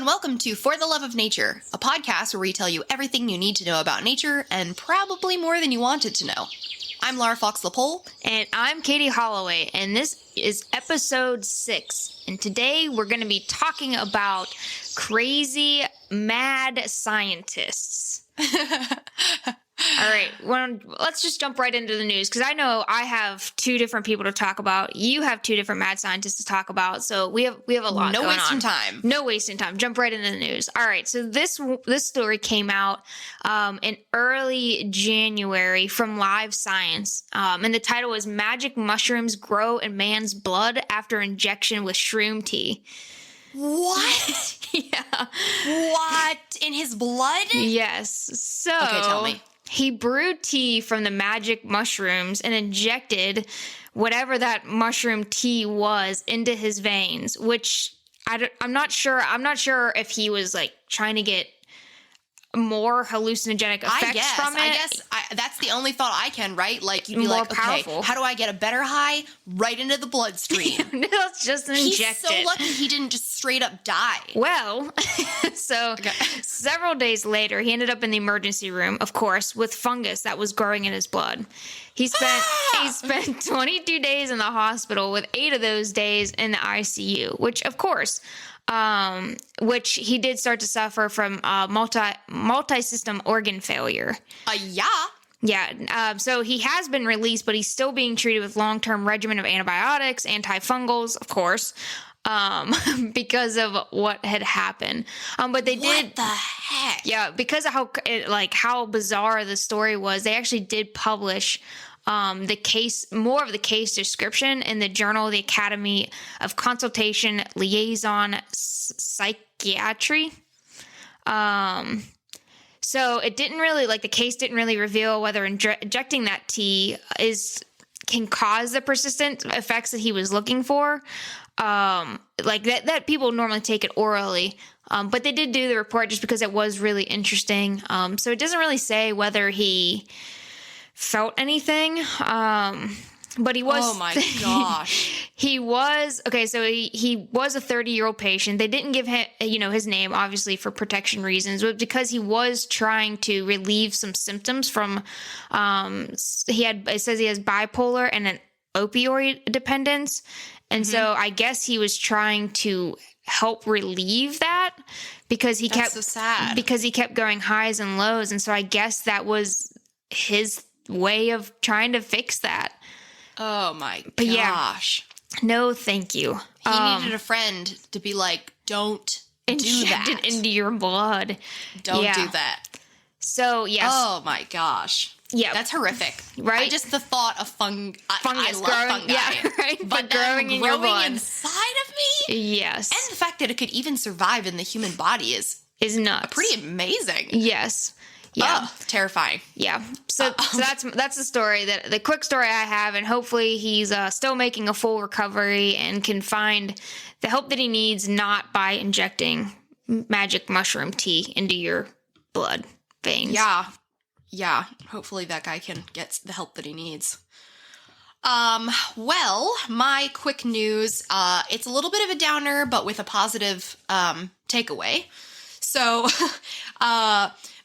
and welcome to For the Love of Nature, a podcast where we tell you everything you need to know about nature and probably more than you wanted to know. I'm Laura Fawks Lapole. And I'm Katy Holloway, and this is episode 6. And today we're going to be talking about crazy, mad scientists. All right, let's just jump right into the news, because I know I have 2 different people to talk about. You have 2 different mad scientists to talk about, so we have a lot going on. No wasting time. Jump right into the news. All right, so this story came out in early January from Live Science, and the title was "Magic Mushrooms Grow in Man's Blood After Injection with Shroom Tea." What? Yeah. What? In his blood? Yes. So, okay, tell me. He brewed tea from the magic mushrooms and injected whatever that mushroom tea was into his veins, which I'm not sure. I'm not sure if he was like trying to get more hallucinogenic effects from it. I guess that's the only thought I can, right? Like, you'd be more like, powerful. Okay, how do I get a better high? Right into the bloodstream. Let's just inject He's so lucky he didn't just straight up die. Well, so several days later, he ended up in the emergency room, of course, with fungus that was growing in his blood. He spent 22 days in the hospital, with 8 of those days in the ICU, which, of course, which he did start to suffer from multi-system organ failure. Yeah. So he has been released, but he's still being treated with long-term regimen of antibiotics, antifungals, of course, because of what had happened. But they did. What the heck? Yeah, because of how bizarre the story was, they actually did publish more of the case description in the Journal of the Academy of Consultation Liaison Psychiatry. So it didn't really, the case didn't really reveal whether injecting that tea can cause the persistent effects that he was looking for. That people normally take it orally. But they did do the report just because it was really interesting. So it doesn't really say whether he felt anything. But he was. Oh my gosh. He was okay. So he was a 30-year-old patient. They didn't give him, his name, obviously for protection reasons, but because he was trying to relieve some symptoms from. It says he has bipolar and an opioid dependence, and so I guess he was trying to help relieve that because he kept so sad because he kept going highs and lows, and so I guess that was his way of trying to fix that. Oh my gosh. But yeah, no thank you. He needed a friend to be like, don't do that. Inject it into your blood. Don't do that. So, yes. Oh my gosh. Yeah. That's horrific. Right? Just the thought of fungus I love growing, fungi. Yeah, right? But growing in your blood. Inside of me? Yes. And the fact that it could even survive in the human body is nuts. Pretty amazing. Yes. Yeah. Oh, terrifying. Yeah. So that's the story, the quick story I have, and hopefully he's still making a full recovery and can find the help that he needs, not by injecting magic mushroom tea into your blood veins. Yeah. Hopefully that guy can get the help that he needs. Well, my quick news, it's a little bit of a downer, but with a positive takeaway. So,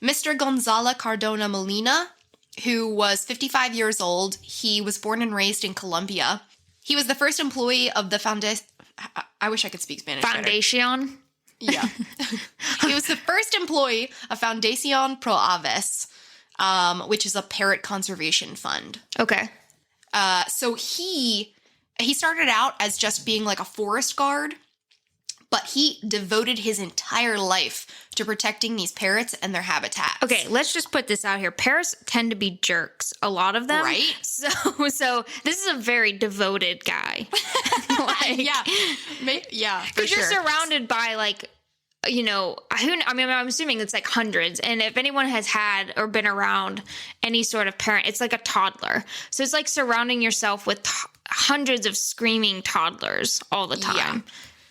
Mr. Gonzalo Cardona Molina, who was 55 years old, he was born and raised in Colombia. He was the first employee of the I wish I could speak Spanish. Foundation? Yeah. He was the first employee of Fundación Pro Aves, which is a parrot conservation fund. Okay. So he started out as just being like a forest guard, but he devoted his entire life to protecting these parrots and their habitats. Okay, let's just put this out here. Parrots tend to be jerks, a lot of them. Right? So this is a very devoted guy. Yeah, for Because you're surrounded by I'm assuming it's like hundreds. And if anyone has had or been around any sort of parent, it's like a toddler. So it's like surrounding yourself with hundreds of screaming toddlers all the time. Yeah.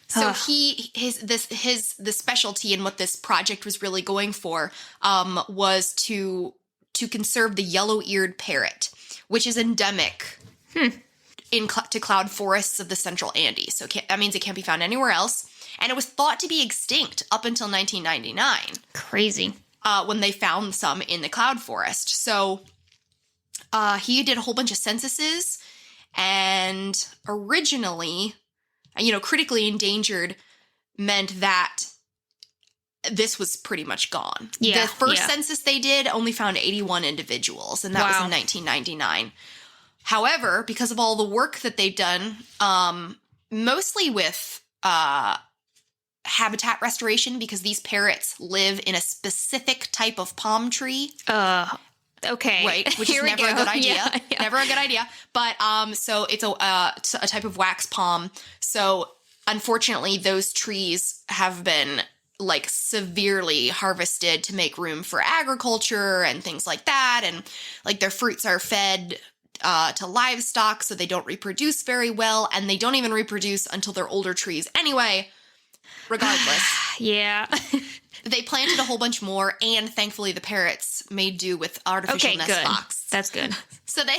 So the specialty and what this project was really going for was to conserve the yellow-eared parrot, which is endemic to cloud forests of the central Andes. So that means it can't be found anywhere else. And it was thought to be extinct up until 1999. Crazy. When they found some in the cloud forest. So he did a whole bunch of censuses, and originally, critically endangered meant that this was pretty much gone. Yeah, the first census they did only found 81 individuals, and that was in 1999. However, because of all the work that they've done, mostly with habitat restoration, because these parrots live in a specific type of palm tree. Okay. Right, which is never a good idea. Yeah. Never a good idea. But so it's a type of wax palm. So unfortunately, those trees have been like severely harvested to make room for agriculture and things like that. And like their fruits are fed to livestock, so they don't reproduce very well, and they don't even reproduce until they're older trees. Anyway, regardless. Yeah. They planted a whole bunch more, and thankfully the parrots made do with artificial nest good. box. That's good. So they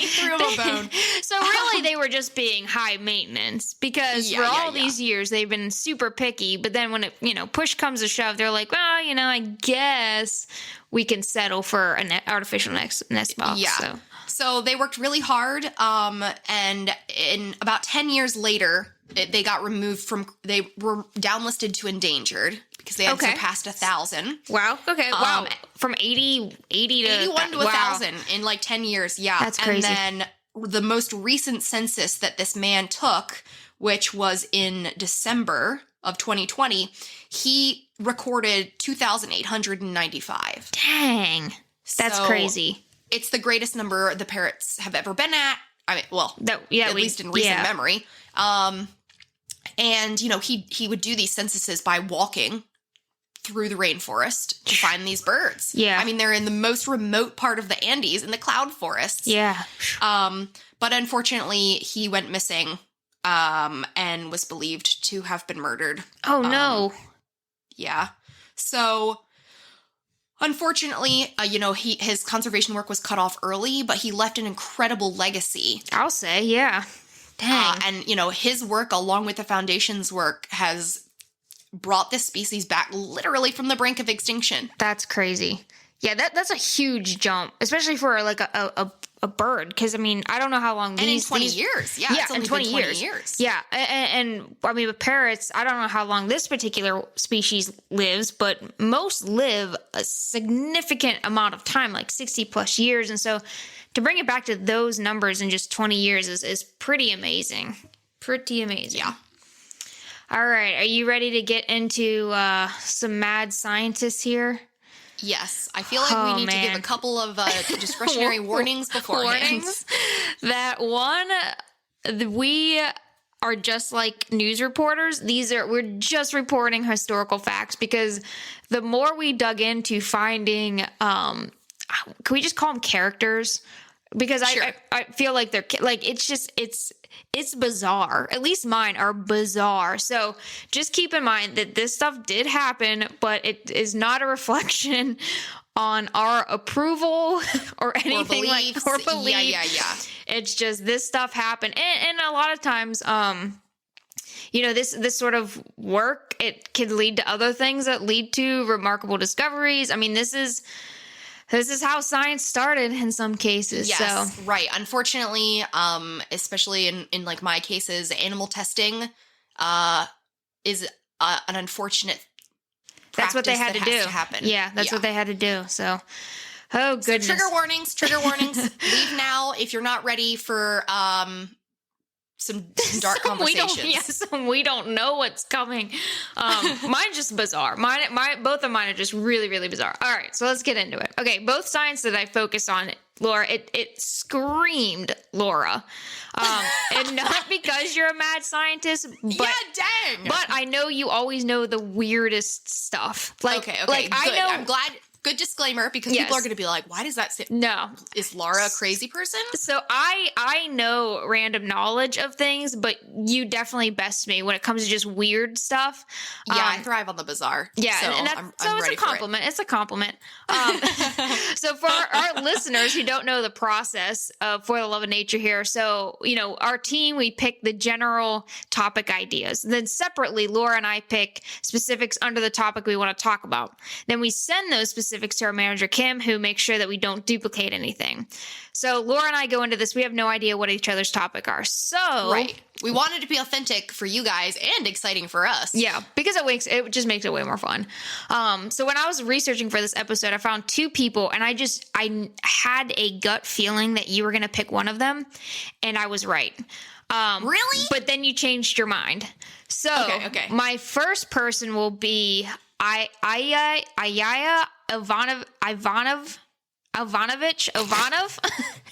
threw them a bone. So really they were just being high maintenance, because for all these years they've been super picky, but then when it, push comes to shove, they're like, well, I guess we can settle for an artificial nest box. Yeah. So they worked really hard, and in about 10 years later, they got removed they were downlisted to endangered because they had surpassed 1,000. Wow. Okay. Wow. From 80 to 81 to 1,000 in like 10 years. Yeah. That's crazy. And then the most recent census that this man took, which was in December of 2020, he recorded 2,895. Dang. That's crazy. It's the greatest number the parrots have ever been at. I mean, well, at least in recent memory. And, he would do these censuses by walking through the rainforest to find these birds. Yeah. I mean, they're in the most remote part of the Andes in the cloud forests. Yeah. But unfortunately, he went missing and was believed to have been murdered. Oh, no. Yeah. So, unfortunately, his conservation work was cut off early, but he left an incredible legacy. I'll say, yeah. Dang. And, his work, along with the Foundation's work, has brought this species back literally from the brink of extinction. That's crazy. Yeah, that's a huge jump, especially for like a bird. Because, I mean, I don't know how long and in 20 years. Yeah, it's only in 20 been years. Yeah, and I mean, with parrots, I don't know how long this particular species lives, but most live a significant amount of time, like 60 plus years. And so to bring it back to those numbers in just 20 years is pretty amazing. Pretty amazing. Yeah. All right. Are you ready to get into some mad scientists here? Yes. I feel like we need to give a couple of discretionary warnings beforehand. Warnings? That one, we are just like news reporters. We're just reporting historical facts, because the more we dug into finding, can we just call them characters? Because Sure. I feel like they're like, it's bizarre. At least mine are bizarre. So just keep in mind that this stuff did happen, but it is not a reflection on our approval or anything or belief. Yeah. It's just this stuff happened. And a lot of times, this sort of work, it could lead to other things that lead to remarkable discoveries. I mean, this is how science started in some cases. Yes, so. Right. Unfortunately, especially in like my cases, animal testing is an unfortunate That's what they had to do. To happen. Yeah, that's what they had to do. So, oh goodness. So trigger warnings. Leave now if you're not ready for some dark conversations. We don't know what's coming. Mine's just bizarre. Both of mine are just really, really bizarre. All right, so let's get into it. Okay, both science that I focus on, Laura, it screamed Laura. And not because you're a mad scientist, but dang. But I know you always know the weirdest stuff. Okay, like good. I know. I'm glad. Good disclaimer, because people are going to be like, why does that say? No. Is Laura a crazy person? So I know random knowledge of things, but you definitely best me when it comes to just weird stuff. Yeah, I thrive on the bizarre. Yeah, so and I'm it's ready a compliment. It's a compliment. So for our listeners who don't know the process For the Love of Nature here, so, our team, we pick the general topic ideas. Then separately, Laura and I pick specifics under the topic we want to talk about. Then we send those specifics to our manager, Kim, who makes sure that we don't duplicate anything. So Laura and I go into this. We have no idea what each other's topic are. So right. We wanted to be authentic for you guys and exciting for us. Yeah, because it just makes it way more fun. So when I was researching for this episode, I found two people, and I had a gut feeling that you were going to pick one of them, and I was right. Really? But then you changed your mind. So okay. My first person will be Ivanov.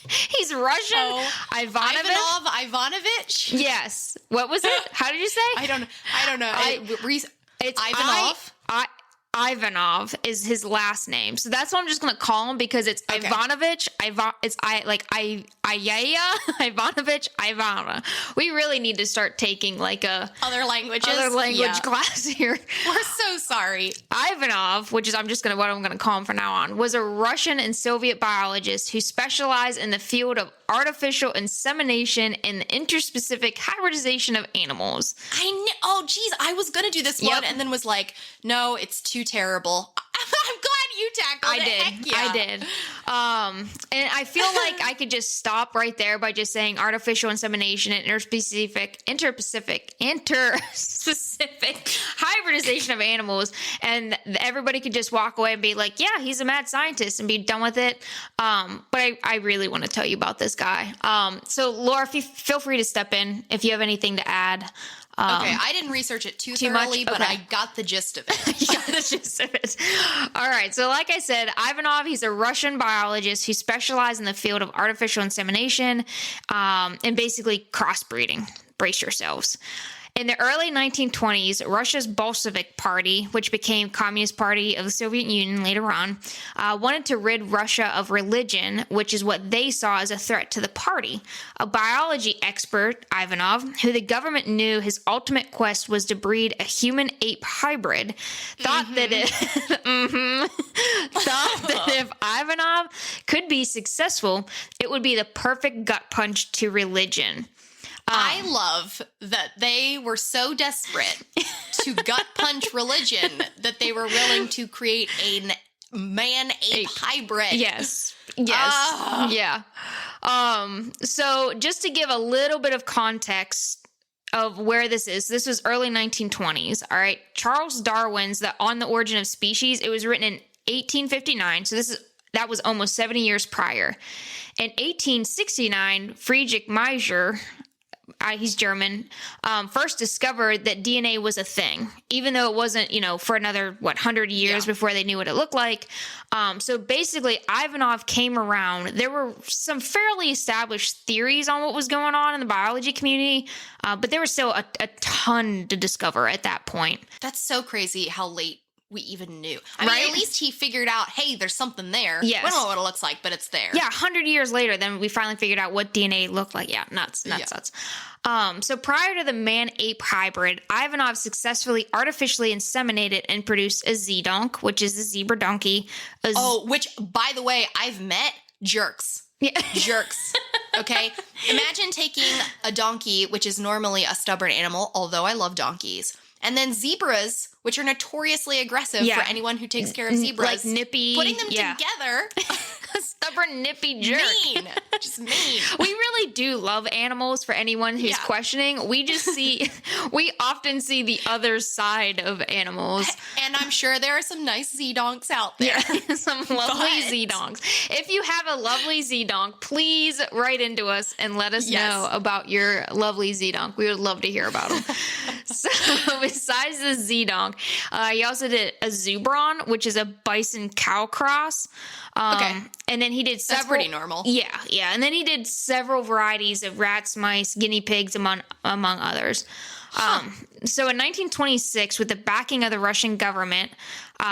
He's Russian. Oh, Ivanovich? Yes. What was it? How did you say? I don't know. It's Ivanov? Ivanov is his last name. So that's what I'm just going to call him, because it's okay. Ivanovich. Ivanovich, Ivana. We really need to start taking like other language class here. We're so sorry. Ivanov, what I'm going to call him from now on, was a Russian and Soviet biologist who specialized in the field of artificial insemination and the interspecific hybridization of animals. Oh, geez. I was going to do this one and then was like, no, it's too terrible. I'm glad you tackled it. Heck yeah. I did. And I feel like I could just stop right there by just saying artificial insemination and interspecific hybridization of animals, and everybody could just walk away and be like, yeah, he's a mad scientist, and be done with it. But I really want to tell you about this guy. So Laura, feel free to step in if you have anything to add. Okay, I didn't research it too thoroughly, but I got the gist of it. You got the gist of it. All right, so like I said, Ivanov, he's a Russian biologist who specialized in the field of artificial insemination and basically crossbreeding. Brace yourselves. In the early 1920s, Russia's Bolshevik Party, which became Communist Party of the Soviet Union later on, wanted to rid Russia of religion, which is what they saw as a threat to the party. A biology expert, Ivanov, who the government knew his ultimate quest was to breed a human-ape hybrid, thought that if Ivanov could be successful, it would be the perfect gut punch to religion. I love that they were so desperate to gut punch religion that they were willing to create a man-ape hybrid. Yes. Yeah. So just to give a little bit of context of where this was early 1920s. All right. Charles Darwin's On the Origin of Species, it was written in 1859. So that was almost 70 years prior. In 1869, Friedrich Miser, he's German, first discovered that DNA was a thing, even though it wasn't, for another, 100 years before they knew what it looked like. So basically, Ivanov came around. There were some fairly established theories on what was going on in the biology community, but there was still a ton to discover at that point. That's so crazy how late we even knew. I mean, at least he figured out, hey, there's something there. Yes. We don't know what it looks like, but it's there. Yeah, 100 years later, then we finally figured out what DNA looked like. Yeah, nuts. So prior to the man-ape hybrid, Ivanov successfully artificially inseminated and produced a Z-donk, which is a zebra donkey. Which, by the way, I've met jerks. Yeah. Jerks. Okay? Imagine taking a donkey, which is normally a stubborn animal, although I love donkeys, and then zebras, which are notoriously aggressive for anyone who takes care of zebras. Like nippy. Putting them together. A stubborn, nippy jerk. Mean. Just mean. We really do love animals, for anyone who's questioning. We often see the other side of animals. And I'm sure there are some nice Z-donks out there. Yeah, some lovely Z-donks. If you have a lovely Z-donk, please write into us and let us know about your lovely Z-donk. We would love to hear about them. So besides the Z-donk, he also did a Zubron, which is a bison cow cross. And then he did several. That's pretty normal. Yeah. And then he did several varieties of rats, mice, guinea pigs, among others. So in 1926, with the backing of the Russian government,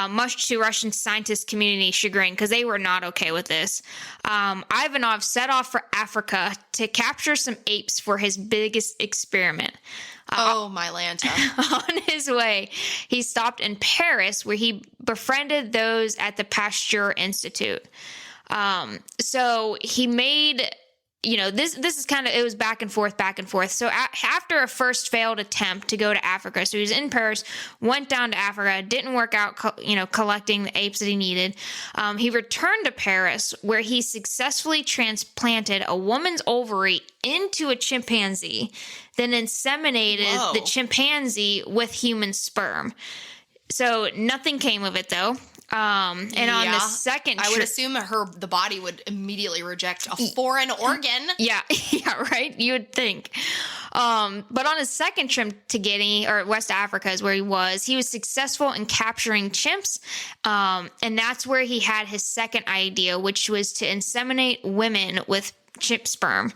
much to Russian scientist community chagrin, because they were not okay with this, Ivanov set off for Africa to capture some apes for his biggest experiment. Oh, my Lanta. On his way, he stopped in Paris, where he befriended those at the Pasteur Institute. So he made... this is kind of, it was back and forth. So after a first failed attempt to go to Africa, so he was in Paris, went down to Africa, didn't work out, collecting the apes that he needed. He returned to Paris, where he successfully transplanted a woman's ovary into a chimpanzee, then inseminated the chimpanzee with human sperm. So nothing came of it, though. On the second I would assume the body would immediately reject a foreign organ. Yeah, right? You would think. But on his second trip to Guinea, or West Africa is where he was successful in capturing chimps. And that's where he had his second idea, which was to inseminate women with chimp sperm.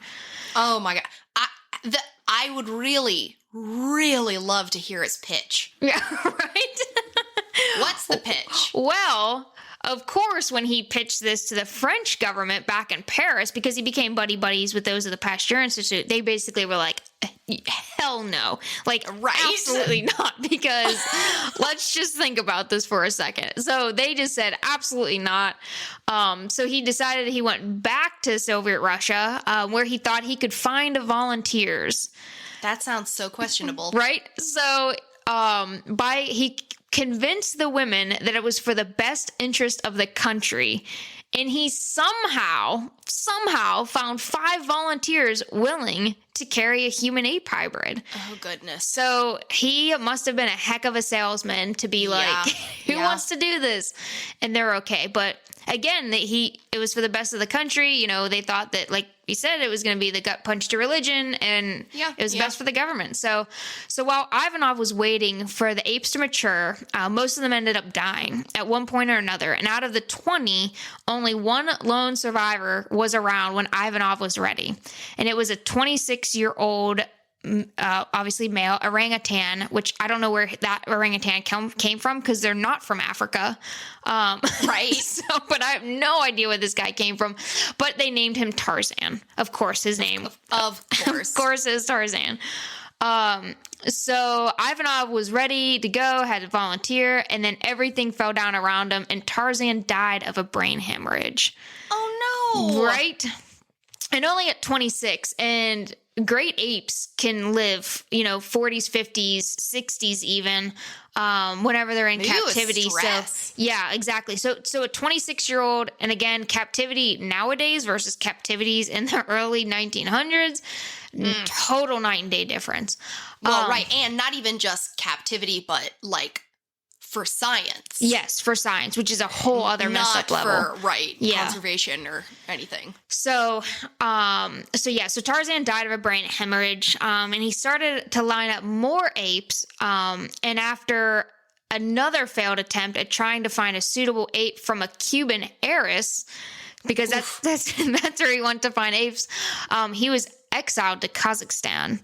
Oh my God. I would really, really love to hear his pitch. Yeah, right? What's the pitch? Well, of course, when he pitched this to the French government back in Paris, because he became buddies with those of the Pasteur Institute, they basically were like, hell no. Like, right? Absolutely not, because let's just think about this for a second. So they just said, absolutely not. So he decided he went back to Soviet Russia, where he thought he could find volunteers. That sounds so questionable. Right? So he convinced the women that it was for the best interest of the country. And he somehow found 5 volunteers willing to carry a human-ape hybrid. Oh, goodness. So he must have been a heck of a salesman to be like, who wants to do this? And they're okay. But again, it was for the best of the country. They thought that, like we said, it was going to be the gut punch to religion, and it was best for the government. So while Ivanov was waiting for the apes to mature, most of them ended up dying at one point or another. And out of the 20, only one lone survivor was around when Ivanov was ready. And it was a 26-year-old obviously male orangutan, which I don't know where that orangutan came from, because they're not from Africa. Right. But I have no idea where this guy came from. But they named him Tarzan. Of course, his name. Of course. Of course is Tarzan. So Ivanov was ready to go, had to volunteer, and then everything fell down around him, and Tarzan died of a brain hemorrhage. Oh, no. Right? And only at 26, and great apes can live, 40s, 50s, 60s even, whenever they're in captivity. So yeah, exactly. So a 26-year-old, and again, captivity nowadays versus captivities in the early 1900s, total night and day difference. Well, right. And not even just captivity, but like for science. Yes, for science, which is a whole other messed up level. Not for, conservation or anything. So Tarzan died of a brain hemorrhage, and he started to line up more apes, and after another failed attempt at trying to find a suitable ape from a Cuban heiress, because that's where he went to find apes, he was exiled to Kazakhstan.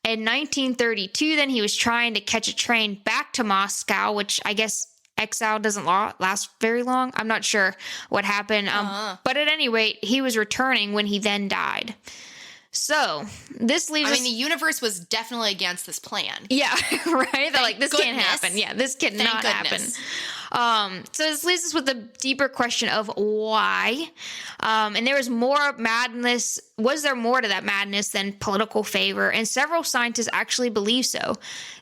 In 1932, then he was trying to catch a train back to Moscow, which I guess exile doesn't last very long. I'm not sure what happened. But at any rate, he was returning when he then died. So this leaves the universe was definitely against this plan. Yeah, right? They're like, this can't happen. Yeah, this cannot happen. So this leaves us with the deeper question of why. And there was more madness. Was there more to that madness than political favor? And several scientists actually believe so.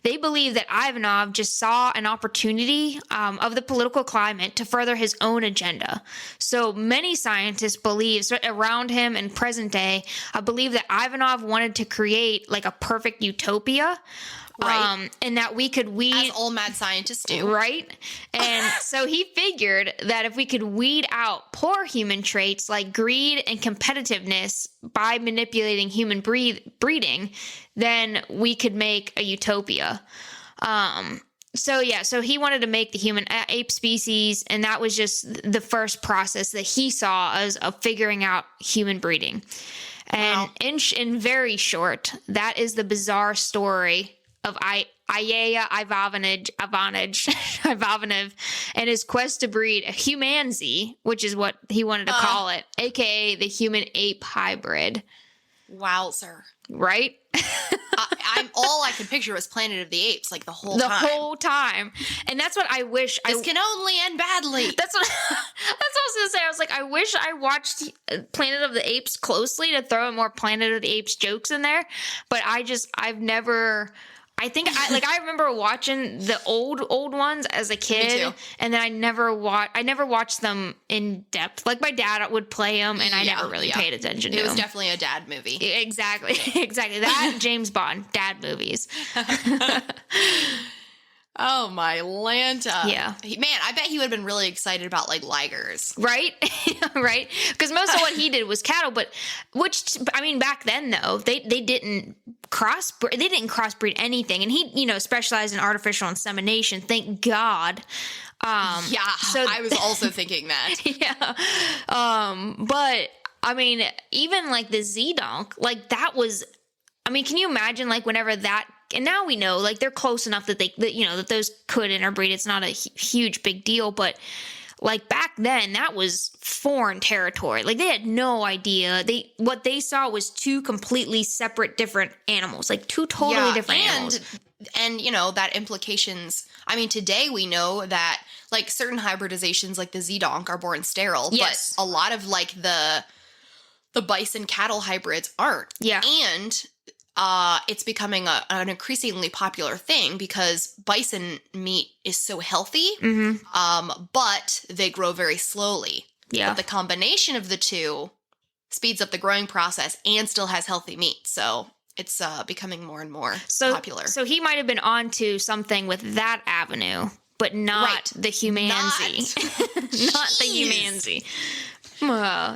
They believe that Ivanov just saw an opportunity of the political climate to further his own agenda. So many scientists believe, around him in present day, believe that Ivanov wanted to create like a perfect utopia. Right. And that we could weed... As all mad scientists do. Right? And so he figured that if we could weed out poor human traits like greed and competitiveness by manipulating human breeding, then we could make a utopia. So he wanted to make the human ape species, and that was just the first process that he saw as of figuring out human breeding. And in very short, that is the bizarre story of Ivanov and his quest to breed a humanzi, which is what he wanted to call it, aka the human-ape hybrid. Wowzer. Right? I'm all I could picture was Planet of the Apes, like the whole time. And that's what I wish. This can only end badly. That's what I was going to say. I was like, I wish I watched Planet of the Apes closely to throw in more Planet of the Apes jokes in there. But I've never... I remember watching the old ones as a kid, Me too. and then I never watched them in depth. Like my dad would play them, and I never really paid attention to them. It was definitely a dad movie. Exactly. That James Bond dad movies. Oh my Lanta. Yeah. Man, I bet he would have been really excited about like ligers. Right? Right? Because most of what he did was cattle, but back then though, they didn't crossbreed anything. And he, specialized in artificial insemination. Thank God. So I was also thinking that. Yeah. But even like the Z-Donk, like that was, can you imagine like whenever that, and now we know like they're close enough that that those could interbreed. It's not a huge big deal, but like back then that was foreign territory. Like they had no idea. What they saw was two completely separate different animals, like two totally different animals. And that implications. Today we know that like certain hybridizations like the Z-Donk are born sterile, yes. But a lot of like the bison cattle hybrids aren't. Yeah. And it's becoming an increasingly popular thing because bison meat is so healthy, but they grow very slowly. Yeah. But the combination of the two speeds up the growing process and still has healthy meat. So it's becoming more and more popular. So he might have been onto something with that avenue, but not the humanzi. Not the humanzi.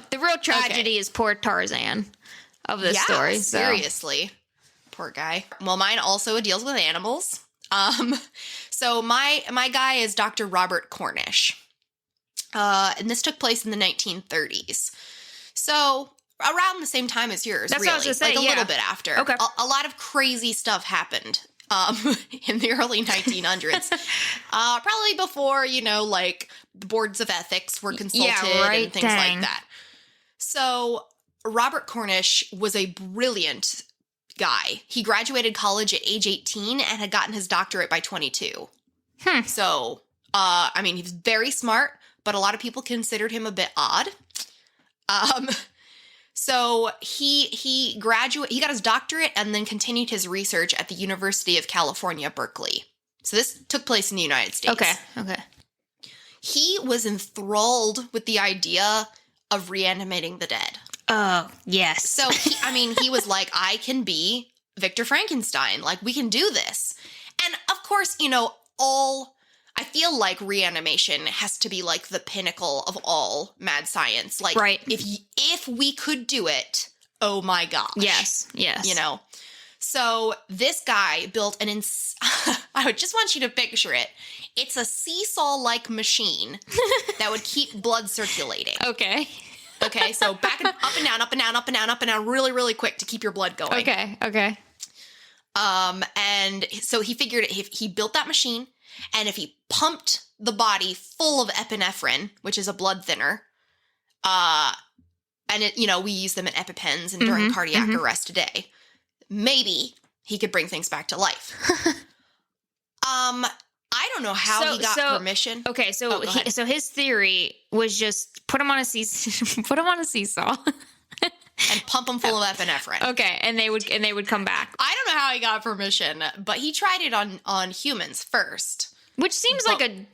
The real tragedy is poor Tarzan of this story. So. Seriously. Poor guy. Well, mine also deals with animals. So my guy is Dr. Robert Cornish. And this took place in the 1930s. So around the same time as yours, That's really. What I was gonna say, like a little bit after. Okay. A lot of crazy stuff happened in the early 1900s. Probably before, like the boards of ethics were consulted and things like that. So Robert Cornish was a brilliant guy. He graduated college at age 18 and had gotten his doctorate by 22. So, he was very smart, but a lot of people considered him a bit odd. So he got his doctorate and then continued his research at the University of California, Berkeley. So this took place in the United States. Okay. He was enthralled with the idea of reanimating the dead. Oh, yes. So, he was like, I can be Victor Frankenstein. Like, we can do this. And, of course, I feel like reanimation has to be, like, the pinnacle of all mad science. Like, right. if we could do it, oh, my gosh. Yes. So, this guy built I would just want you to picture it. It's a seesaw-like machine that would keep blood circulating. Okay, so up and down, up and down, up and down, up and down, really, really quick to keep your blood going. Okay. And so he figured if he built that machine, and if he pumped the body full of epinephrine, which is a blood thinner, and we use them in EpiPens and during cardiac arrest today, maybe he could bring things back to life. I don't know how he got permission. Okay, so his theory was just put him on a seesaw, and pump them full of epinephrine. Okay, and they would come back. I don't know how he got permission, but he tried it on humans first, which seems like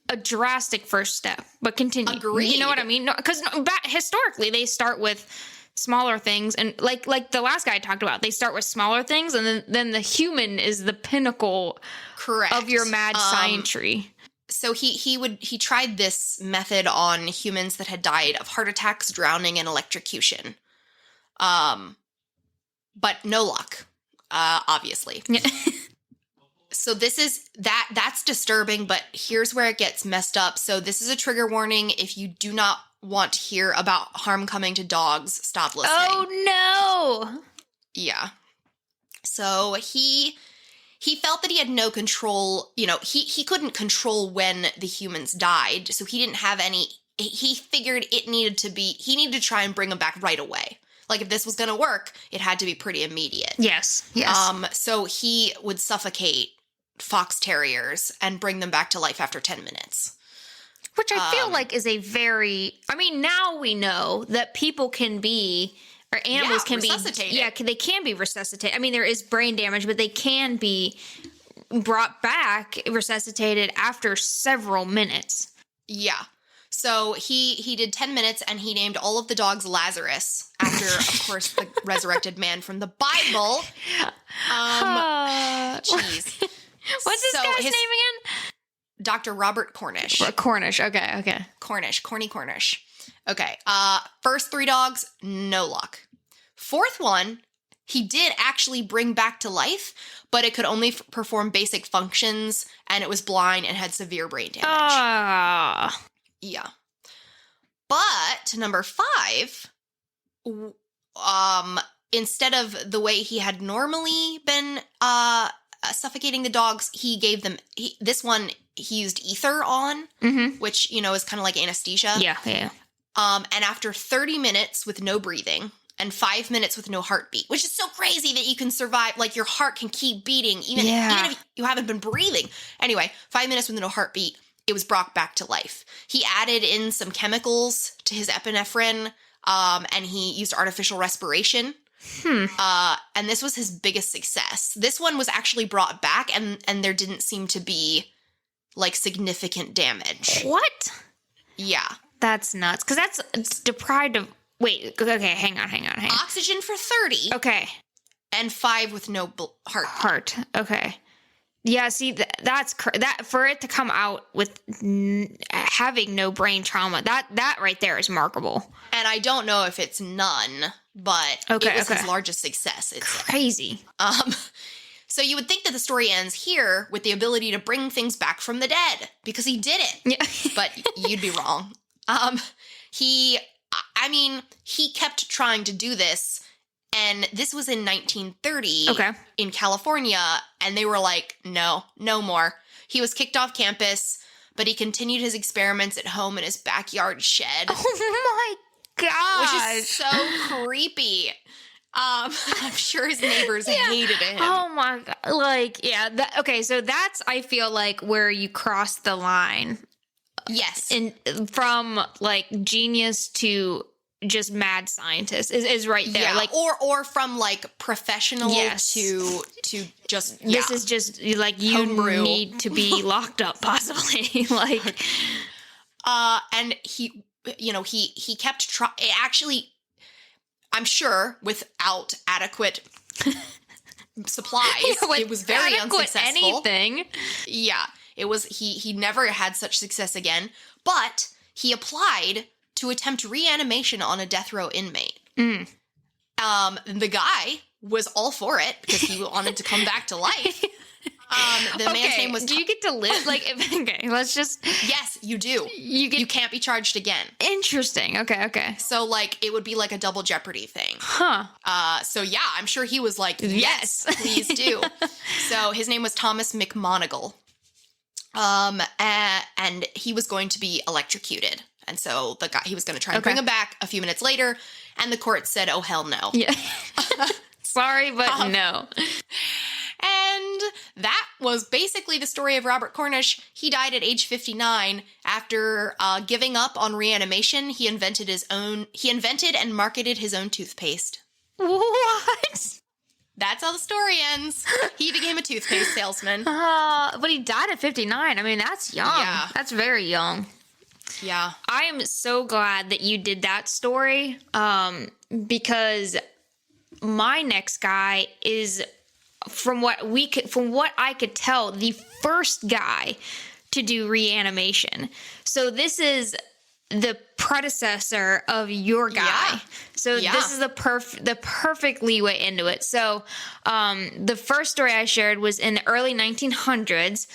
a drastic first step. But continue. Agreed. You know what I mean? Because historically they start with smaller things, and like the last guy I talked about, they start with smaller things, and then the human is the pinnacle. Correct. Of your mad scientry. So he tried this method on humans that had died of heart attacks, drowning, and electrocution. But no luck, obviously. So that's disturbing, but here's where it gets messed up. So this is a trigger warning. If you do not want to hear about harm coming to dogs, stop listening. Oh no. Yeah. So he he felt that he had no control. You know, he couldn't control when the humans died, so he didn't have any. He figured he needed to try and bring them back right away. Like, if this was going to work, it had to be pretty immediate. Yes. So he would suffocate fox terriers and bring them back to life after 10 minutes. Which I feel like is a very, I mean, now we know that people can be, or animals can be, they can be resuscitated. I mean, there is brain damage, but they can be brought back, resuscitated after several minutes. Yeah. So he did 10 minutes, and he named all of the dogs Lazarus after, of course, the resurrected man from the Bible. Jeez. What's this guy's name again? Dr. Robert Cornish. Cornish. Okay. Cornish. Okay. First 3 dogs, no luck. Fourth one, he did actually bring back to life, but it could only perform basic functions, and it was blind and had severe brain damage. Yeah. But number 5, instead of the way he had normally been suffocating the dogs, he gave them this one. He used ether on, which, you know, is kind of like anesthesia. Yeah. And after 30 minutes with no breathing and 5 minutes with no heartbeat, which is so crazy that you can survive, like your heart can keep beating even if you haven't been breathing. Anyway, 5 minutes with no heartbeat, it was brought back to life. He added in some chemicals to his epinephrine, and he used artificial respiration. And this was his biggest success. This one was actually brought back, and there didn't seem to be like significant damage. What? Yeah. That's nuts. Because it's deprived of... Wait, okay, hang on. Oxygen for 30. Okay. And 5 with no heart. Okay. Yeah, see, that's... that for it to come out with having no brain trauma, that right there is remarkable. And I don't know if it's none, but it was his largest success. It's crazy. So you would think that the story ends here with the ability to bring things back from the dead, because he did it. Yeah. But you'd be wrong. He kept trying to do this, and this was in 1930 in California, and they were like, no more. He was kicked off campus, but he continued his experiments at home in his backyard shed. Oh my gosh. Which is so creepy. I'm sure his neighbors hated him. Oh my God. Like, yeah. So that's, I feel like, where you cross the line. Yes. From like genius to just mad scientist is right there. Yeah. Like, or from like professional to just, this is just like, you homebrew. Need to be locked up possibly. Like, and he kept trying. Actually, I'm sure without adequate supplies, it was very unsuccessful. Anything. Yeah, it was. He never had such success again. But he applied to attempt reanimation on a death row inmate. The guy was all for it because he wanted to come back to life. The man's name was... Do you get to live? Like, let's just... Yes, you do. You can't be charged again. Interesting. Okay. So, like, it would be like a double jeopardy thing. Huh. So, yeah, I'm sure he was like, yes, please do. So, his name was Thomas McMonigal. And he was going to be electrocuted. And so he was going to try and bring him back a few minutes later. And the court said, oh, hell no. Yeah. Sorry, but no. And that was basically the story of Robert Cornish. He died at age 59 after giving up on reanimation. He invented and marketed his own toothpaste. What? That's how the story ends. He became a toothpaste salesman. But he died at 59. I mean, that's young. Yeah. That's very young. Yeah. I am so glad that you did that story, because my next guy is, from what I could tell, the first guy to do reanimation. So this is the predecessor of your guy. Yeah. So this is the perfect leeway into it. So the first story I shared was in the early 1900s,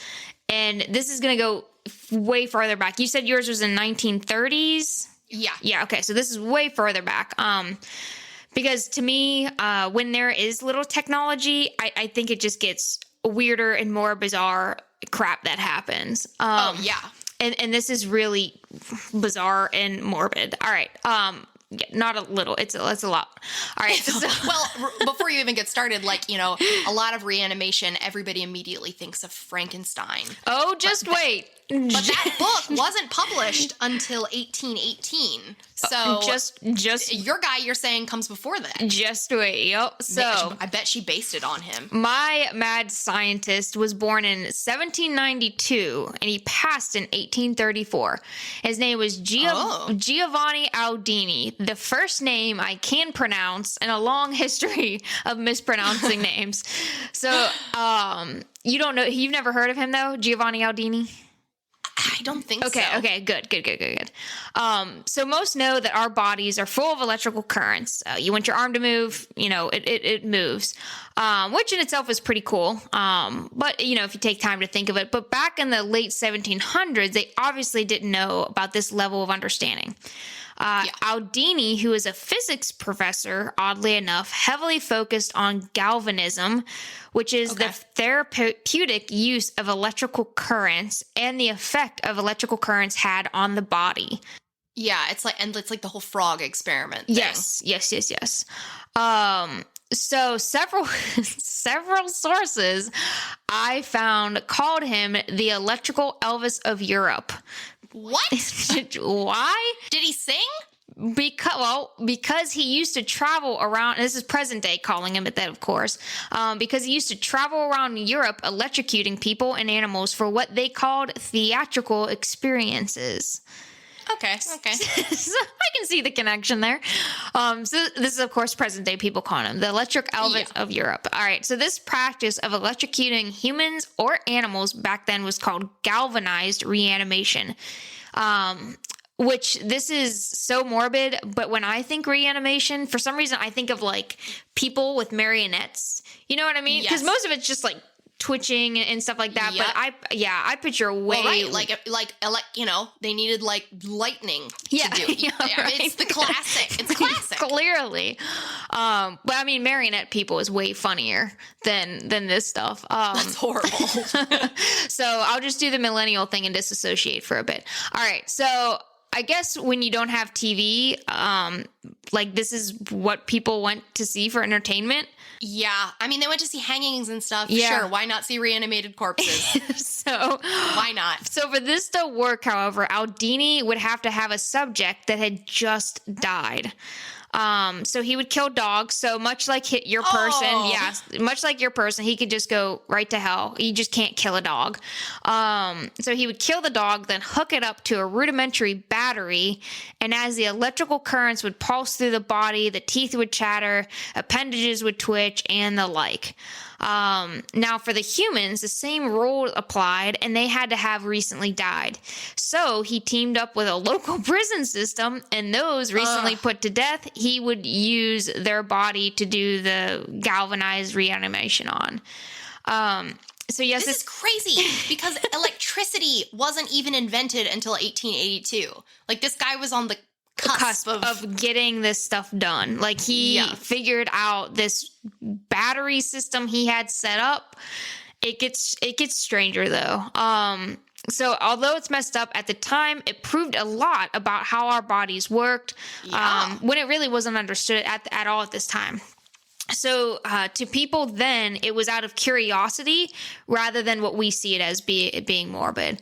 and this is going to go way farther back. You said yours was in 1930s? Yeah, okay. So this is way further back. Because to me, when there is little technology, I think it just gets weirder and more bizarre crap that happens. Yeah. And this is really bizarre and morbid. All right. Yeah, not a little. It's a lot. All right. So, Well, before you even get started, a lot of reanimation, everybody immediately thinks of Frankenstein. oh, just wait. But that book wasn't published until 1818. So just your guy, you're saying, comes before that. just wait. Yep. So I bet she based it on him. my mad scientist was born in 1792 and he passed in 1834. His name was Giovanni Aldini. The first name I can pronounce and a long history of mispronouncing names. So, you don't know, you've never heard of him though, Giovanni Aldini? I don't think so. Okay, good. So most know that our bodies are full of electrical currents. You want your arm to move, it moves, which in itself is pretty cool. But, if you take time to think of it. But back in the late 1700s, they obviously didn't know about this level of understanding. Aldini, who is a physics professor, oddly enough, heavily focused on galvanism, which is the therapeutic use of electrical currents and the effect of electrical currents had on the body. Yeah, it's like the whole frog experiment thing. Yes. So several sources I found called him the electrical Elvis of Europe. What? Why? Did he sing? Because he used to travel around, and this is present day calling him that, of course, because he used to travel around Europe electrocuting people and animals for what they called theatrical experiences. Okay. So I can see the connection there. So this is, of course, present day people calling him the electric Elvis of Europe. All right. So this practice of electrocuting humans or animals back then was called galvanized reanimation. Which this is so morbid, but when I think reanimation, for some reason I think of people with marionettes. You know what I mean? Because most of it's just twitching and stuff like that. Yep. But I picture way they needed lightning to do. Right? It's the classic. It's classic. Clearly. But I mean, marionette people is way funnier than this stuff. That's horrible. So I'll just do the millennial thing and disassociate for a bit. All right. So I guess when you don't have TV, this is what people went to see for entertainment. Yeah. I mean, they went to see hangings and stuff. Yeah. Sure. Why not see reanimated corpses? So why not? So for this to work, however, Aldini would have to have a subject that had just died. So he would kill dogs. So much like your person, much like your person, he could just go right to hell. You just can't kill a dog. So he would kill the dog, then hook it up to a rudimentary battery. And as the electrical currents would pulse through the body, the teeth would chatter, appendages would twitch, and the like. Now for the humans, the same rule applied, and they had to have recently died. So he teamed up with a local prison system, and those recently put to death, he would use their body to do the galvanized reanimation on. So yes, this is crazy because electricity wasn't even invented until 1882. This guy was on the cusp of getting this stuff done. He figured out this battery system he had set up. It gets stranger though. So although it's messed up at the time, it proved a lot about how our bodies worked. When it really wasn't understood at all at this time. So to people then, it was out of curiosity rather than what we see it as being morbid.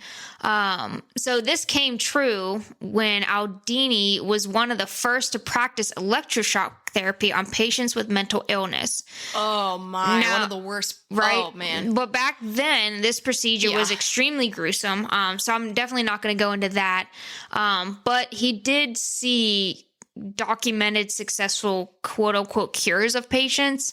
So this came true when Aldini was one of the first to practice electroshock therapy on patients with mental illness. Oh my, one of the worst. Right? Oh man. But back then, this procedure was extremely gruesome. So I'm definitely not going to go into that. But he did see documented successful quote unquote cures of patients.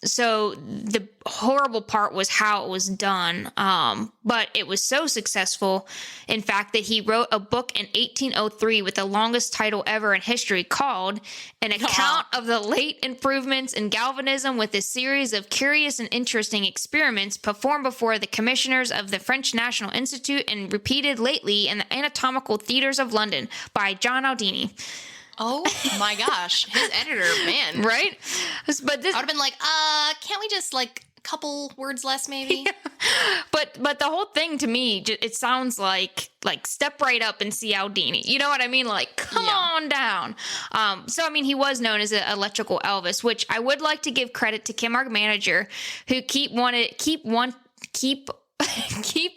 So the horrible part was how it was done. But it was so successful, in fact, that he wrote a book in 1803 with the longest title ever in history called An Account of the Late Improvements in Galvanism with a series of curious and interesting experiments performed before the commissioners of the French National Institute and repeated lately in the anatomical theaters of London by John Aldini. Oh my gosh, his editor, man. Right? But this, I would have been like, can't we just couple words less, maybe. But the whole thing to me, it sounds like step right up and see Aldini. You know what I mean? Like, come on down. So I mean, he was known as an electrical Elvis, which I would like to give credit to Kim, our manager, who keep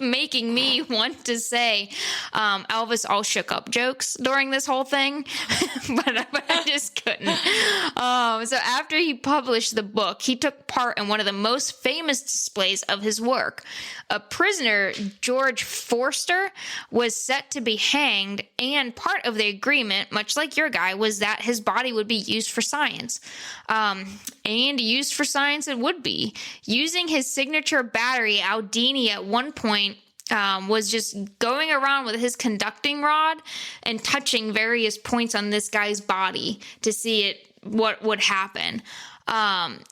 making me want to say Elvis all shook up jokes during this whole thing, but I just couldn't. So after he published the book, he took part in one of the most famous displays of his work. A prisoner, George Forster, was set to be hanged, and part of the agreement, much like your guy, was that his body would be used for science. And used for science it would be. Using his signature battery, Aldini at one point was just going around with his conducting rod and touching various points on this guy's body to see what would happen.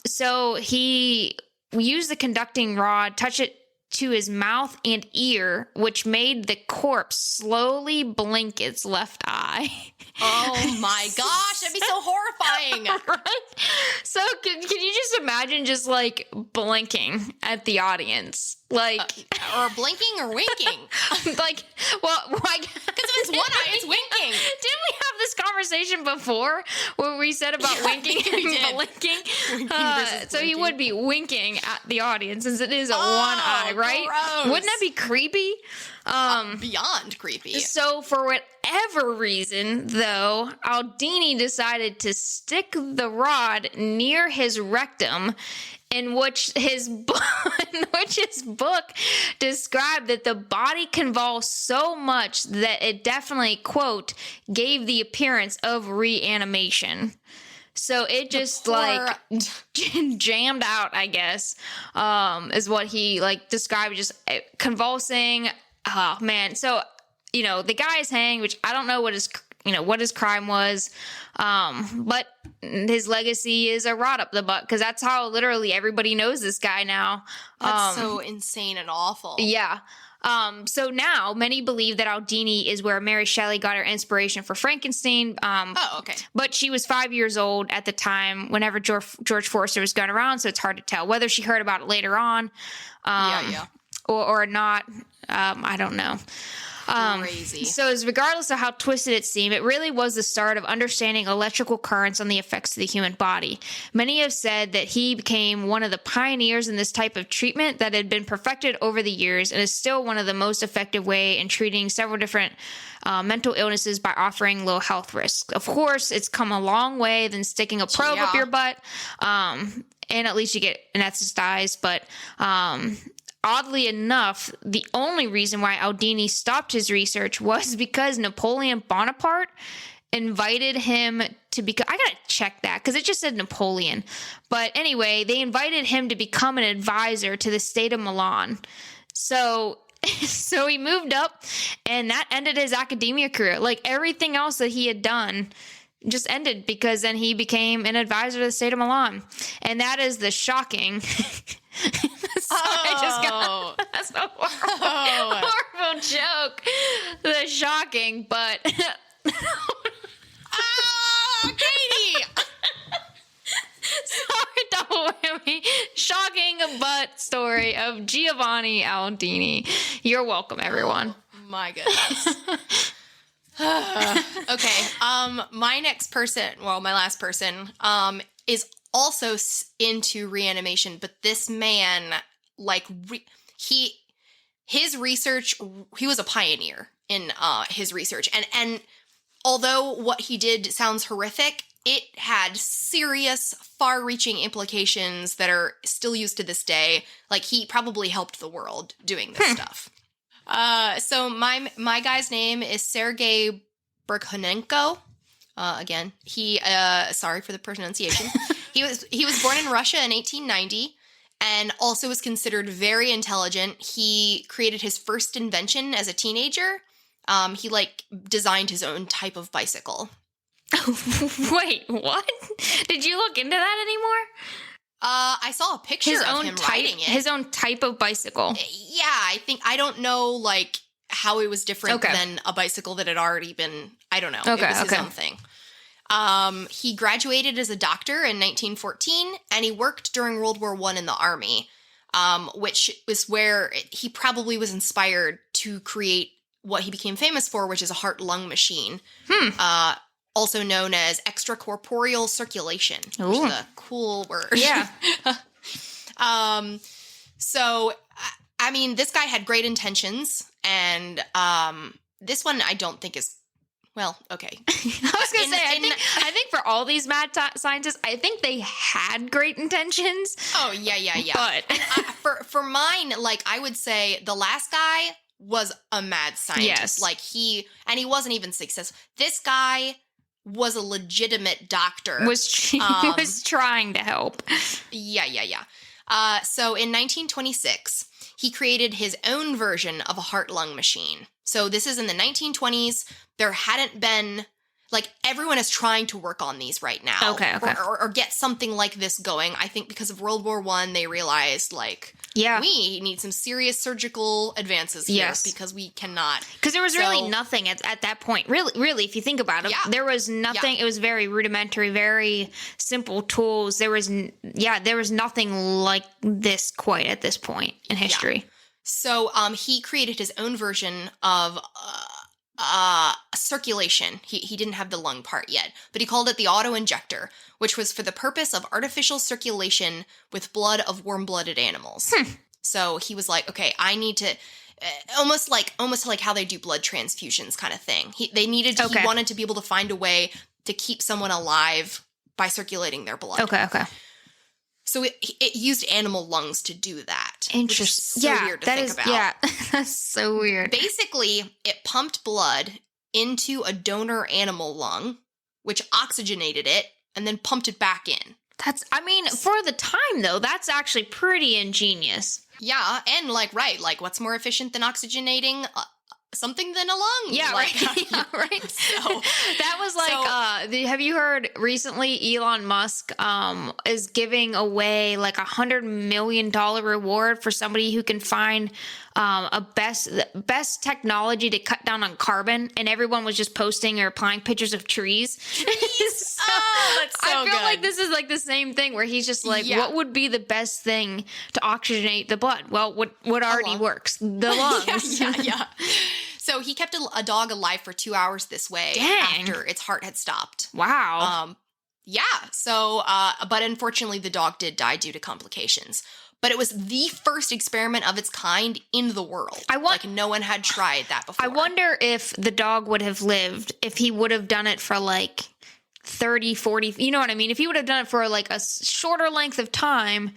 So he used the conducting rod, touch it to his mouth and ear, which made the corpse slowly blink its left eye. Oh my gosh, that'd be so horrifying. Right? So can you just imagine just like blinking at the audience? Like, or blinking or winking. Like, well, because if it's one eye, it's winking. Didn't we have this conversation before where we said about winking and blinking? So he would be winking at the audience since it is a one eye, right? Gross. Wouldn't that be creepy? Beyond creepy. So for whatever reason, though, Aldini decided to stick the rod near his rectum, in which his book described that the body convulsed so much that it definitely, quote, gave the appearance of reanimation. So it just jammed out, I guess, is what he described, just convulsing. Oh man. So, the guy is hanged, which I don't know what his crime was. But his legacy is a rod up the butt, because that's how literally everybody knows this guy now. That's so insane and awful. Yeah. So now many believe that Aldini is where Mary Shelley got her inspiration for Frankenstein. Okay. But she was 5 years old at the time whenever George Forster was going around, so it's hard to tell whether she heard about it later on. Or not. I don't know. Crazy. So as regardless of how twisted it seemed, it really was the start of understanding electrical currents on the effects of the human body. Many have said that he became one of the pioneers in this type of treatment that had been perfected over the years and is still one of the most effective way in treating several different mental illnesses by offering low health risks. Of course, it's come a long way than sticking a probe up your butt, and at least you get anesthetized, but oddly enough, the only reason why Aldini stopped his research was because Napoleon Bonaparte invited him to become... I gotta check that, because it just said Napoleon. But anyway, they invited him to become an advisor to the state of Milan. So he moved up, and that ended his academia career. Like, everything else that he had done just ended, because then he became an advisor to the state of Milan. And that is the shocking... That's a horrible joke. The shocking, but... Katie! Sorry, double whammy. Shocking but story of Giovanni Aldini. You're welcome, everyone. Oh, my goodness. Okay. My next person, well, my last person, is also into reanimation, but this man, his research, he was a pioneer in his research, and although what he did sounds horrific, it had serious, far-reaching implications that are still used to this day. Like, he probably helped the world doing this stuff. So my guy's name is Sergei Burkhonenko. Again, he sorry for the pronunciation. He was born in Russia in 1890 and also was considered very intelligent. He created his first invention as a teenager. He designed his own type of bicycle. Wait, what? Did you look into that anymore? I saw a picture of him riding it. His own type of bicycle. Yeah, I don't know how it was different than a bicycle that had already been, I don't know. Okay, it was his own thing. He graduated as a doctor in 1914, and he worked during World War I in the Army. which is where he probably was inspired to create what he became famous for, which is a heart-lung machine, also known as extracorporeal circulation, which is a cool word. Yeah. So, I mean, this guy had great intentions, and this one I don't think is, well, okay. I was going to say, I think for all these mad scientists, I think they had great intentions. Oh, yeah. But for mine, like, I would say the last guy was a mad scientist. Yes. Like, he wasn't even successful. This guy was a legitimate doctor. was trying to help. Yeah. So in 1926, he created his own version of a heart-lung machine. So this is in the 1920s. There hadn't been, like, everyone is trying to work on these right now. Okay. Or get something like this going. I think because of World War I, they realized, like, we need some serious surgical advances here because we cannot. Because there was really nothing at that point. Really, if you think about it, there was nothing. It was very rudimentary, very simple tools. There was nothing like this quite at this point in history. Yeah. So he created his own version of circulation. He didn't have the lung part yet, but he called it the auto-injector, which was for the purpose of artificial circulation with blood of warm-blooded animals. So he was like, okay, I need to almost like how they do blood transfusions kind of thing. He wanted to be able to find a way to keep someone alive by circulating their blood. Okay. So it used animal lungs to do that. Interesting. So weird to think about. Yeah, that's so weird. Basically, it pumped blood into a donor animal lung, which oxygenated it, and then pumped it back in. For the time, though, that's actually pretty ingenious. Yeah, and what's more efficient than oxygenating something than a lung? Yeah, right. Right. So, that was have you heard recently Elon Musk is giving away like $100 million reward for somebody who can find best technology to cut down on carbon, and everyone was just posting or applying pictures of trees. That's so I feel good. like this is like the same thing where he's just like, what would be the best thing to oxygenate the blood? Well, what already works? The lungs. Yeah. So he kept a dog alive for 2 hours this way after its heart had stopped. Wow. So, but unfortunately the dog did die due to complications. But it was the first experiment of its kind in the world. No one had tried that before. I wonder if the dog would have lived if he would have done it for like 30, 40, you know what I mean? If he would have done it for like a shorter length of time.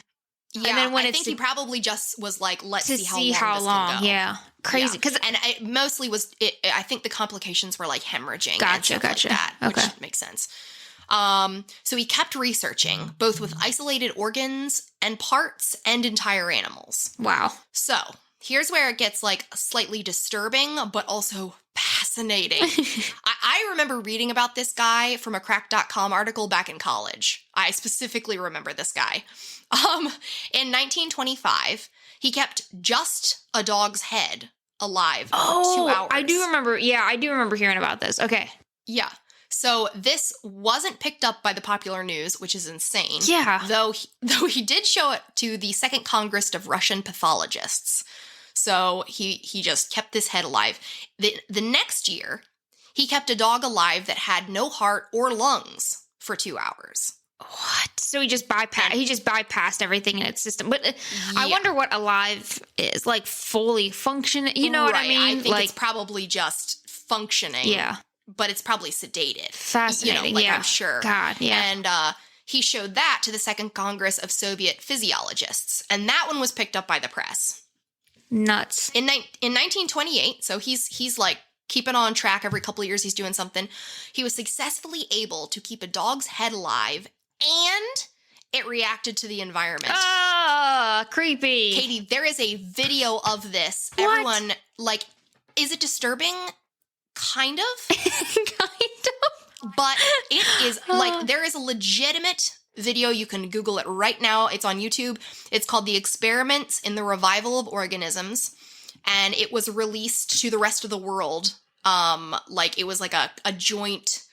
Yeah, and then when I think he probably just was like, let's see how long this can go. Yeah, crazy. And it mostly was, I think the complications were like hemorrhaging. Gotcha. Like that, okay. Which makes sense. So he kept researching, both with isolated organs and parts and entire animals. Wow. So here's where it gets like slightly disturbing, but also fascinating. I remember reading about this guy from a crack.com article back in college. I specifically remember this guy. In 1925, he kept just a dog's head alive for 2 hours. I do remember. Yeah, I do remember hearing about this. Okay. Yeah. So this wasn't picked up by the popular news, which is insane. Yeah. Though he did show it to the Second Congress of Russian Pathologists. So he just kept this head alive. The next year, he kept a dog alive that had no heart or lungs for 2 hours. What? So he just bypassed everything in its system. But I wonder what alive is, like fully functioning. You know what I mean? I think it's probably just functioning. Yeah. But it's probably sedated. Fascinating. I'm sure. God, yeah. And he showed that to the Second Congress of Soviet Physiologists. And that one was picked up by the press. Nuts. In 1928, so he's like keeping on track every couple of years, he's doing something. He was successfully able to keep a dog's head alive, and it reacted to the environment. Creepy. Katie, there is a video of this. What? Everyone, like, is it disturbing? Kind of. But it is, like, there is a legitimate video. You can Google it right now. It's on YouTube. It's called The Experiments in the Revival of Organisms. And it was released to the rest of the world. It was like a joint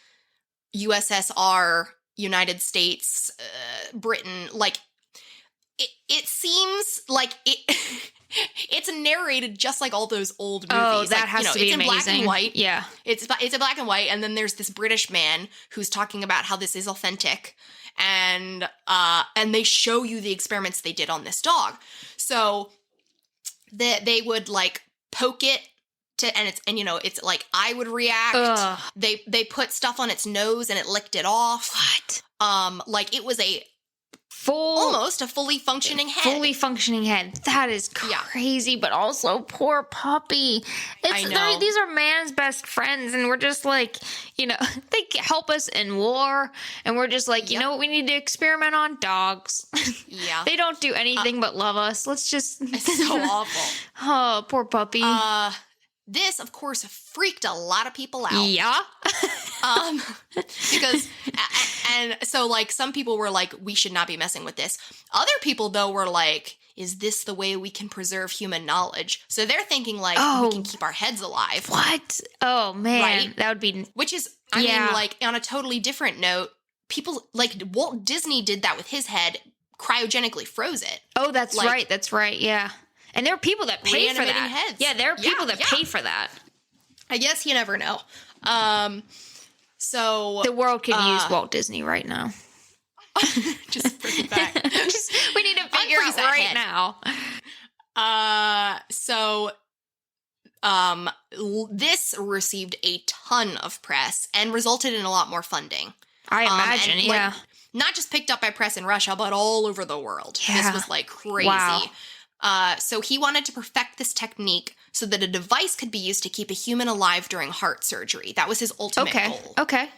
USSR, United States, Britain, like it seems like it it's narrated just like all those old movies. Oh, that like, has to be it's amazing. in black and white. Yeah. It's in black and white, and then there's this British man who's talking about how this is authentic, and they show you the experiments they did on this dog. So they would like poke it it's like I would react. Ugh. They put stuff on its nose and it licked it off. What? Like it was almost a fully functioning head. Fully functioning head. That is crazy, but also poor puppy. I know. These are man's best friends, and we're just like, they help us in war, and we're just like, you know what we need to experiment on? Dogs. Yeah. They don't do anything but love us. Let's just... It's so awful. Oh, poor puppy. This, of course, freaked a lot of people out. Yeah. Because, and so, like, some people were like, we should not be messing with this. Other people, though, were like, is this the way we can preserve human knowledge? So they're thinking, like, we can keep our heads alive. What? Oh, man. Right? That would be... Which is, I mean, like, on a totally different note, people, like, Walt Disney did that with his head, cryogenically froze it. Oh, that's right. That's right, yeah. And there are people that pay for that. Heads. Yeah, there are people that pay for that. I guess you never know. So the world could use Walt Disney right now. Just bring it back. We need to figure out right now. This received a ton of press and resulted in a lot more funding. I imagine, and, yeah. Like, not just picked up by press in Russia, but all over the world. Yeah. This was like crazy. Wow. So he wanted to perfect this technique so that a device could be used to keep a human alive during heart surgery. That was his ultimate goal. Okay.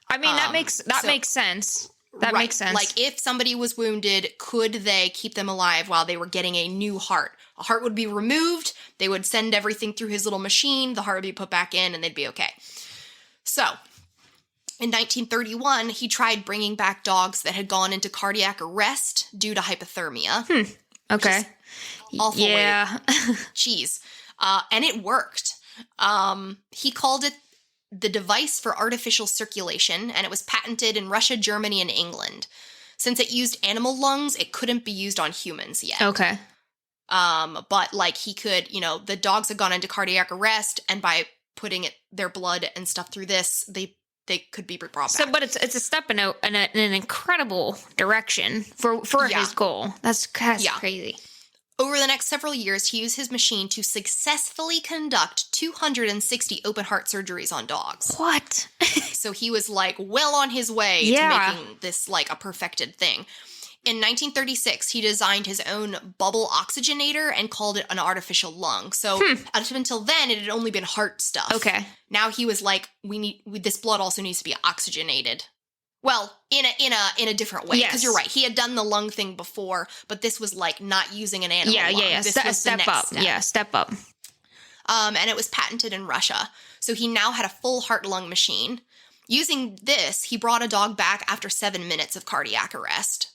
I mean, that makes sense. That makes sense. Like, if somebody was wounded, could they keep them alive while they were getting a new heart? A heart would be removed. They would send everything through his little machine. The heart would be put back in, and they'd be okay. So, in 1931, he tried bringing back dogs that had gone into cardiac arrest due to hypothermia. Okay. Awful. Yeah. Jeez. And it worked. He called it the device for artificial circulation, and it was patented in Russia, Germany, and England. Since it used animal lungs, it couldn't be used on humans yet. Okay. But like he could, the dogs had gone into cardiac arrest, and by putting their blood and stuff through this, they could be brought back. So, but it's a step in an incredible direction for his goal. That's crazy. Over the next several years, he used his machine to successfully conduct 260 open heart surgeries on dogs. What? So he was like well on his way to making this like a perfected thing. In 1936, he designed his own bubble oxygenator and called it an artificial lung. So up until then, it had only been heart stuff. Okay. Now he was like, this blood also needs to be oxygenated. Well, in a different way, because you're right. He had done the lung thing before, but this was like not using an animal lung. Yeah. This was step up. Step. Yeah, step up. And it was patented in Russia. So he now had a full heart-lung machine. Using this, he brought a dog back after 7 minutes of cardiac arrest.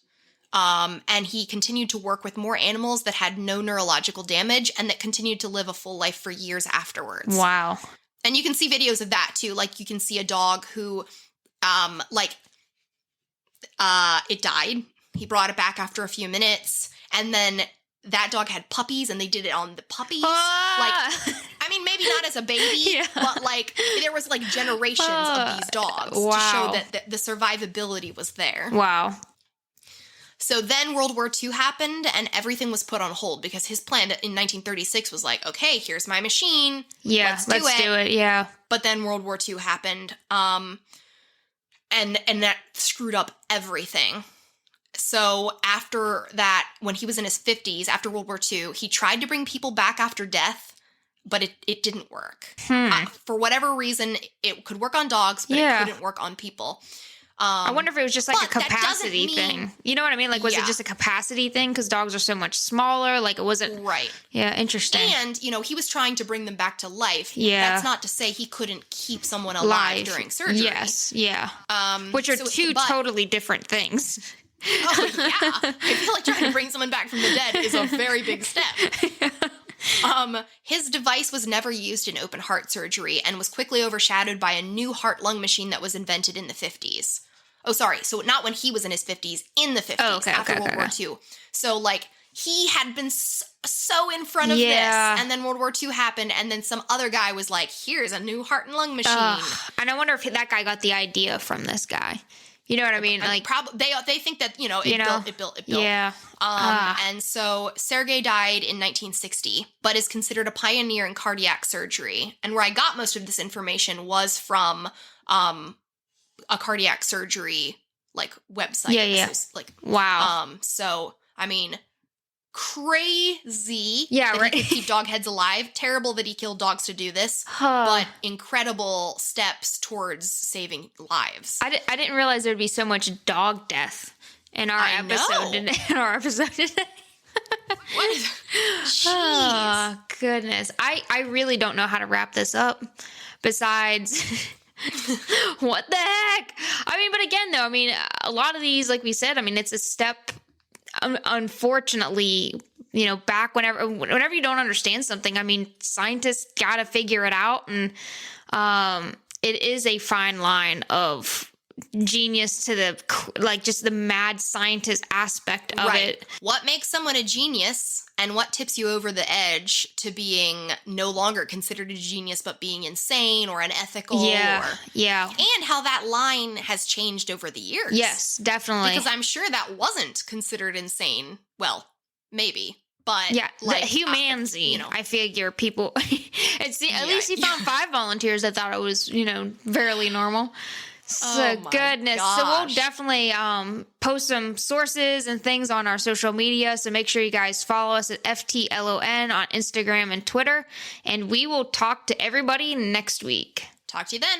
And he continued to work with more animals that had no neurological damage and that continued to live a full life for years afterwards. Wow. And you can see videos of that too. Like you can see a dog who, it died. He brought it back after a few minutes, and then that dog had puppies, and they did it on the puppies. I mean, maybe not as a baby, but like there was like generations of these dogs to show that the survivability was there. Wow. So then World War II happened, and everything was put on hold because his plan in 1936 was like, okay, here's my machine. Yeah, let's do it. Yeah. But then World War II happened. And that screwed up everything. So after that, when he was in his 50s, after World War II, he tried to bring people back after death, but it didn't work. For whatever reason, it could work on dogs, but it couldn't work on people. I wonder if it was just like a capacity thing. You know what I mean? Like, was it just a capacity thing? Because dogs are so much smaller. Like, it wasn't... Right. Yeah, interesting. And, he was trying to bring them back to life. Yeah. That's not to say he couldn't keep someone alive during surgery. Yes, yeah. Which are two totally different things. Oh, yeah. I feel like trying to bring someone back from the dead is a very big step. His device was never used in open heart surgery and was quickly overshadowed by a new heart-lung machine that was invented in the 50s. Oh, sorry. So not when he was in his 50s, in the 50s, after World War II. So, like, he had been so in front of this, and then World War II happened, and then some other guy was like, here's a new heart and lung machine. And I wonder if that guy got the idea from this guy. You know what I mean? Like, they think that, it built. Yeah. And so Sergei died in 1960, but is considered a pioneer in cardiac surgery. And where I got most of this information was from a cardiac surgery, like, website. Yeah. Like, wow. So, I mean, crazy. Yeah, right. He could keep dog heads alive. Terrible that he killed dogs to do this, but incredible steps towards saving lives. I didn't realize there'd be so much dog death in our episode today. What is? Jeez. Oh, goodness. I really don't know how to wrap this up besides what the heck? I mean, but again, though, I mean, a lot of these, like we said, I mean, it's a step, unfortunately, back whenever you don't understand something, I mean, scientists got to figure it out. And it is a fine line of genius to just the mad scientist aspect of it. What makes someone a genius and what tips you over the edge to being no longer considered a genius but being insane or unethical? Yeah. And how that line has changed over the years. Yes, definitely. Because I'm sure that wasn't considered insane. Well, maybe. But yeah, like, the humanity, I figure people, at least he found 5 volunteers that thought it was, fairly normal. So goodness. Gosh. So we'll definitely post some sources and things on our social media. So make sure you guys follow us at FTLON on Instagram and Twitter. And we will talk to everybody next week. Talk to you then.